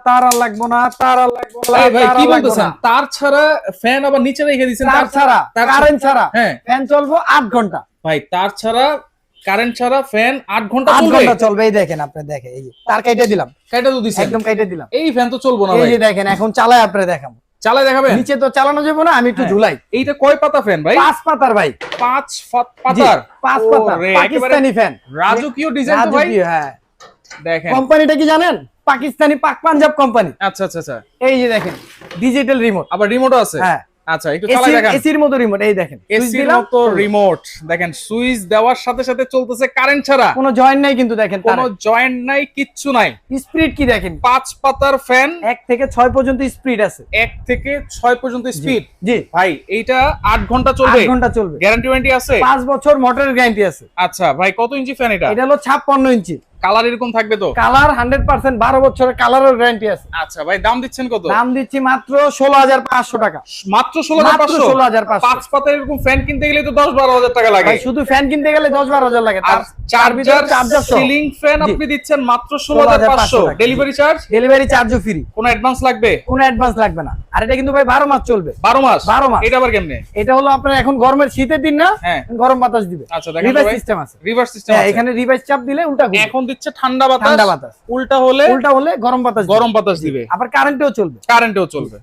তার আর লাগবো না, তার আর লাগবো না। ভাই কি বলতেছেন? তার ছাড়া ফ্যান আবার নিচে রেখে দিয়েছেন? তার ছাড়া, কারেন্ট ছাড়া হ্যাঁ ফ্যান চলবো 8 ঘন্টা। ভাই তার ছাড়া কারেন্ট ছাড়া ফ্যান 8 ঘন্টা 8 চলবে? ঘন্টা চলবে। এই দেখেন, আপনি দেখেন, এই যে তার কেটে দিলাম, কাইটা তো দিছেন একদম কেটে দিলাম। এই ফ্যান তো চলবো না এই ভাই। যে দেখেন, এখন চালায় আপনি দেখাবো। চালায় দেখাবেন? নিচে তো চালানো যাবে না, আমি একটু হ্যাঁ। ঝুলাই। এইটা কয় পাতা ফ্যান ভাই? 5 পাতার ভাই। 5 পাতার? 5 পাতা ওরে, পাকিস্তানি ফ্যান। রাজকীয় ডিজাইন তো ভাই। রাজকীয়, হ্যাঁ। দেখেন কোম্পানিটা কি জানেন? পাকিস্তানি পাক পাঞ্জাব কোম্পানি। আচ্ছা আচ্ছা আচ্ছা। এই যে দেখেন, ডিজিটাল রিমোট। আবার রিমোটও আছে? হ্যাঁ। আচ্ছা একটু চালায় দেখান। এসির মতো রিমোট। এই দেখেন, সুইচ এসির দিলাম, মতো রিমোট। দেখেন সুইচ দেওয়ার সাথে সাথে চলতেছে কারেন্ট ছাড়া। কোনো জয়েন্ট নাই কিন্তু, দেখেন কোনো জয়েন্ট নাই, কিচ্ছু নাই। স্পিড কি দেখেন, 5 পাতার ফ্যান, 1 থেকে 6 পর্যন্ত স্পিড আছে। 1 থেকে 6 পর্যন্ত স্পিড। জি ভাই এইটা 8 ঘন্টা চলবে? 8 ঘন্টা চলবে। গ্যারান্টি ওয়ারেন্টি আছে? 5 বছর মোটরের গ্যারান্টি আছে। আচ্ছা ভাই কত ইঞ্চি ফ্যান এটা? এটা হলো 56 ইঞ্চি। কালার এরকম থাকবে তো? কালার 100% 12 বছরের কালারের গ্যারান্টি আছে। আচ্ছা ভাই দাম দিচ্ছেন কত? দাম দিচ্ছি মাত্র 16,500 টাকা। মাত্র 16,500? 16,500। 5 পাতার এরকম ফ্যান কিনতে গেলে তো 10-12 হাজার টাকা লাগে। ভাই শুধু ফ্যান কিনতে গেলে 10-12 হাজার লাগে। আর চার্জার সিলিং ফ্যান আপনি দিচ্ছেন মাত্র 16,500। Delivery charge? ডেলিভারি চার্জও ফ্রি। কোনো অ্যাডভান্স লাগবে? কোনো অ্যাডভান্স লাগবে না। আর এটা কিন্তু ভাই 12 মাস চলবে। 12 মাস? 12 মাস। এটা আবার কেমনে? এটা হলো আপনার এখন গরমের শীতের দিন না, হ্যাঁ। গরম বাতাস দিবে। আচ্ছা দেখেন রিভার্স ভাই, সিস্টেম আছে। রিভার্স সিস্টেম হ্যাঁ, আছে। এখানে রিভার্স চাপ দিলে উল্টা ঘুরবে। এখন দিচ্ছে ঠান্ডা বাতাস, ঠান্ডা বাতাস। উল্টা হলে উল্টা হলে গরম বাতাস দিবে। গরম বাতাস দিবে। আবার কারেন্টেও চলবে। কারেন্টেও চলবে।